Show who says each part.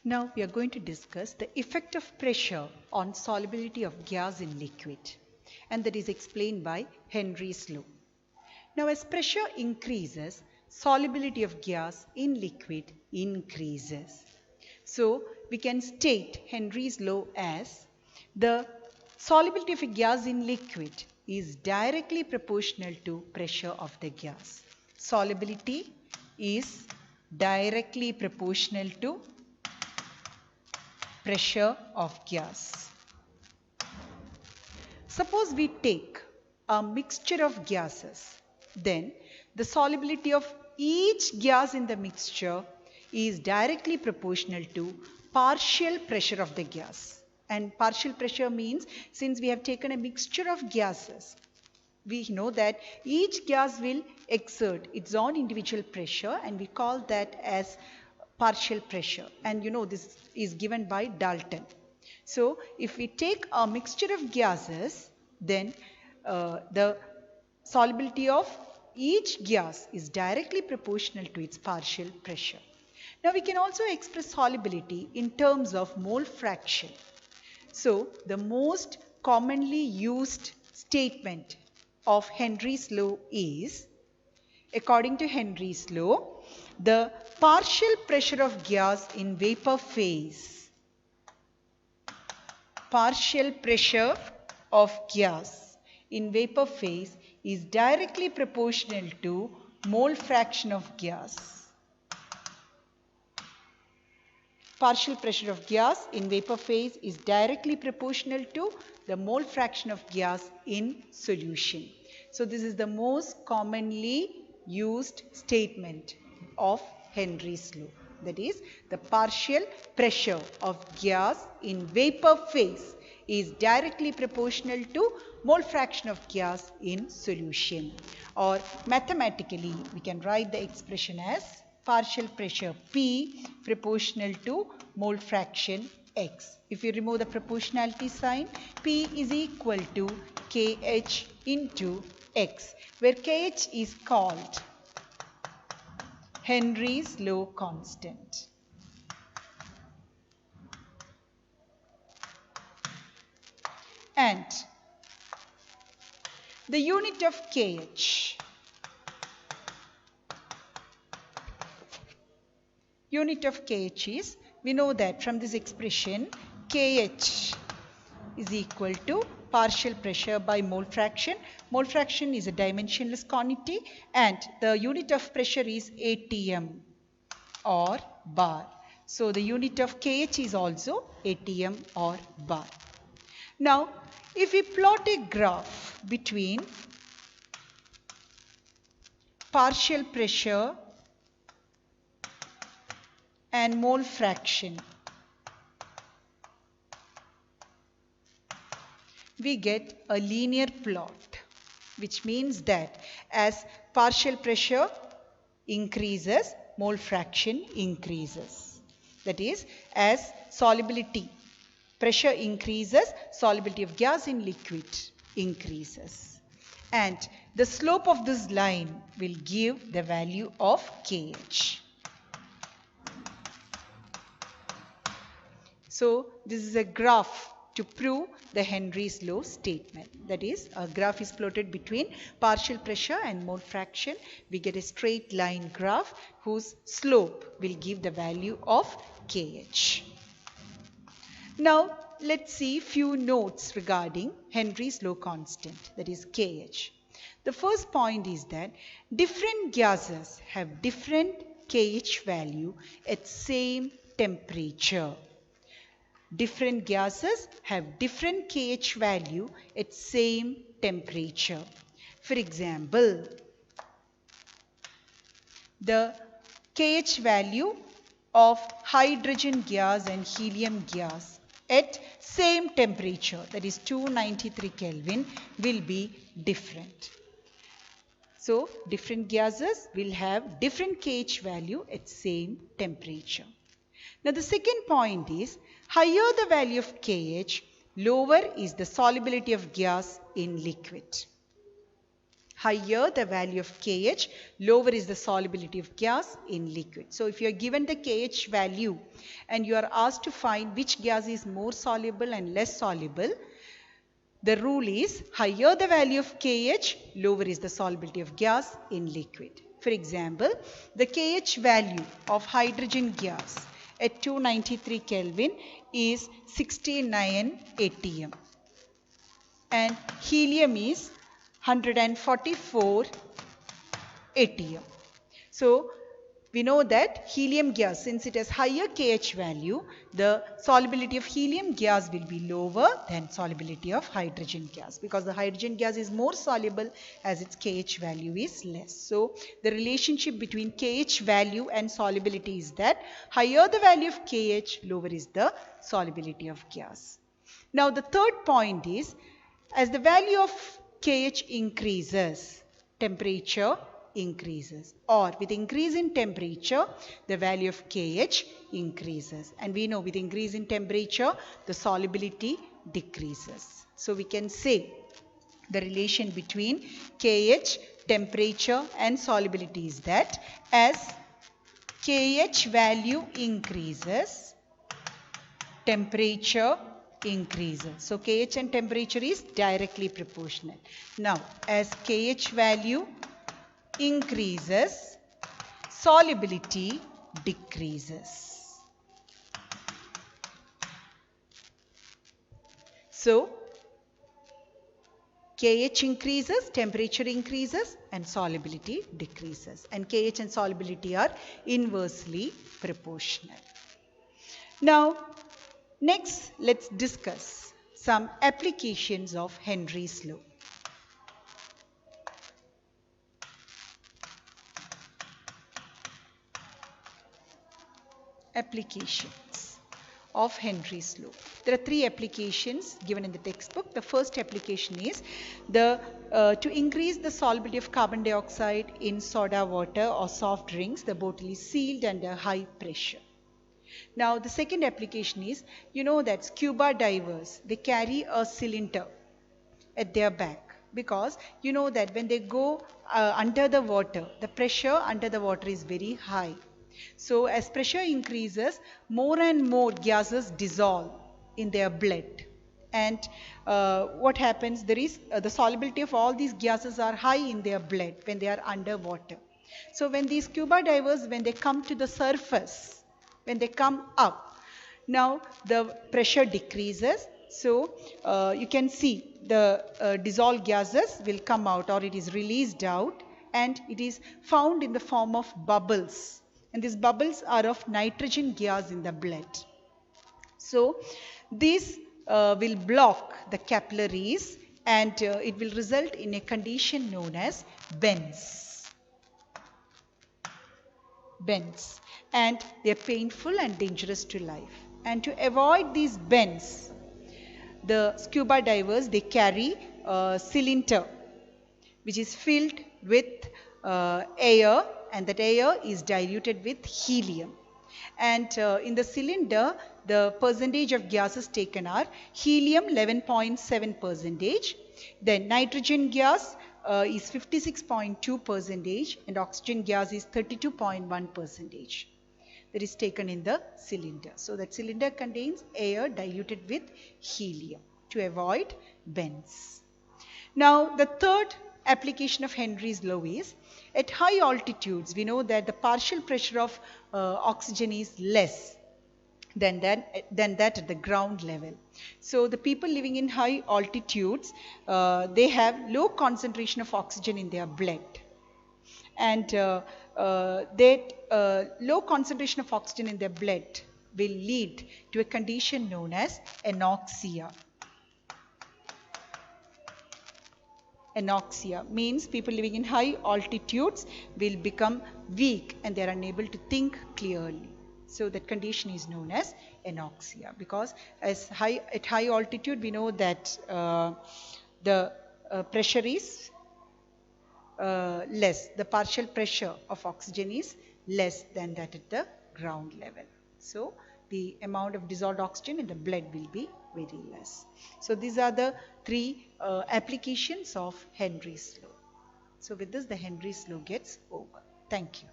Speaker 1: Now we are going to discuss the effect of pressure on solubility of gas in liquid, and that is explained by Henry's law. Now as pressure increases, solubility of gas in liquid increases. So we can state Henry's law as the solubility of a gas in liquid is directly proportional to pressure of the gas. Solubility is directly proportional to pressure of gas. Suppose we take a mixture of gases, then the solubility of each gas in the mixture is directly proportional to partial pressure of the gas. And partial pressure means, since we have taken a mixture of gases, we know that each gas will exert its own individual pressure, and we call that as partial pressure. And you know this is given by Dalton. So if we take a mixture of gases, then the solubility of each gas is directly proportional to its partial pressure. Now we can also express solubility in terms of mole fraction. So the most commonly used statement of Henry's law is, according to Henry's law, the partial pressure of gas in vapor phase, partial pressure of gas in vapor phase is directly proportional to mole fraction of gas. Partial pressure of gas in vapor phase is directly proportional to the mole fraction of gas in solution. So this is the most commonly used statement of Henry's law. That is, the partial pressure of gas in vapor phase is directly proportional to mole fraction of gas in solution. Or mathematically, we can write the expression as partial pressure P proportional to mole fraction X. If you remove the proportionality sign, P is equal to KH into X, where KH is called Henry's law constant. And the unit of KH. Unit of KH is, we know that from this expression, KH is equal to partial pressure by mole fraction. Mole fraction is a dimensionless quantity, and the unit of pressure is atm or bar. So the unit of KH is also atm or bar. Now, if we plot a graph between partial pressure and mole fraction, we get a linear plot, which means that as partial pressure increases, mole fraction increases. That is, as solubility, pressure increases, solubility of gas in liquid increases. And the slope of this line will give the value of KH. So this is a graph to prove the Henry's law statement. That is, a graph is plotted between partial pressure and mole fraction. We get a straight line graph whose slope will give the value of KH. Now let's see few notes regarding Henry's law constant, that is KH. The first point is that different gases have different KH value at same temperature. Different gases have different KH value at same temperature. For example, the KH value of hydrogen gas and helium gas at same temperature, that is 293 Kelvin, will be different. So different gases will have different KH value at same temperature. Now the second point is, higher the value of KH, lower is the solubility of gas in liquid. Higher the value of KH, lower is the solubility of gas in liquid. So if you are given the KH value and you are asked to find which gas is more soluble and less soluble, the rule is higher the value of KH, lower is the solubility of gas in liquid. For example, the KH value of hydrogen gas at 293 Kelvin is 69 atm and helium is 144 atm. So we know that helium gas, since it has higher KH value, the solubility of helium gas will be lower than solubility of hydrogen gas, because the hydrogen gas is more soluble as its KH value is less. So the relationship between KH value and solubility is that higher the value of KH, lower is the solubility of gas. Now the third point is, as the value of KH increases, temperature increases, or with increase in temperature the value of KH increases, and we know with increase in temperature the solubility decreases. So we can say the relation between KH, temperature and solubility is that as KH value increases, temperature increases. So KH and temperature is directly proportional. Now as KH value increases, solubility decreases. So KH increases, temperature increases and solubility decreases, and KH and solubility are inversely proportional. Now next let's discuss some applications of Henry's law. Applications of Henry's law. There are three applications given in the textbook. The first application is to increase the solubility of carbon dioxide in soda water or soft drinks, the bottle is sealed under high pressure. Now the second application is, you know that scuba divers, they carry a cylinder at their back, because you know that when they go under the water, the pressure under the water is very high. So as pressure increases, more and more gases dissolve in their blood, and what happens, there is the solubility of all these gases are high in their blood when they are underwater. So when these scuba divers, when they come to the surface, when they come up, now the pressure decreases. So you can see the dissolved gases will come out, or it is released out, and it is found in the form of bubbles. And these bubbles are of nitrogen gas in the blood. So this will block the capillaries, and it will result in a condition known as bends. Bends. And they are painful and dangerous to life. And to avoid these bends, the scuba divers, they carry a cylinder which is filled with air, and that air is diluted with helium. And in the cylinder, the percentage of gases taken are helium 11.7%, then nitrogen gas is 56.2%, and oxygen gas is 32.1%. That is taken in the cylinder. So that cylinder contains air diluted with helium to avoid bends. Now the third application of Henry's law is, at high altitudes we know that the partial pressure of oxygen is less than that at the ground level. So the people living in high altitudes, they have low concentration of oxygen in their blood, and that low concentration of oxygen in their blood will lead to a condition known as anoxia. Anoxia means people living in high altitudes will become weak and they are unable to think clearly. So that condition is known as anoxia, because at high altitude we know that the pressure is less. The partial pressure of oxygen is less than that at the ground level. So the amount of dissolved oxygen in the blood will be very less. So these are the three applications of Henry's law. So with this, the Henry's law gets over. Thank you.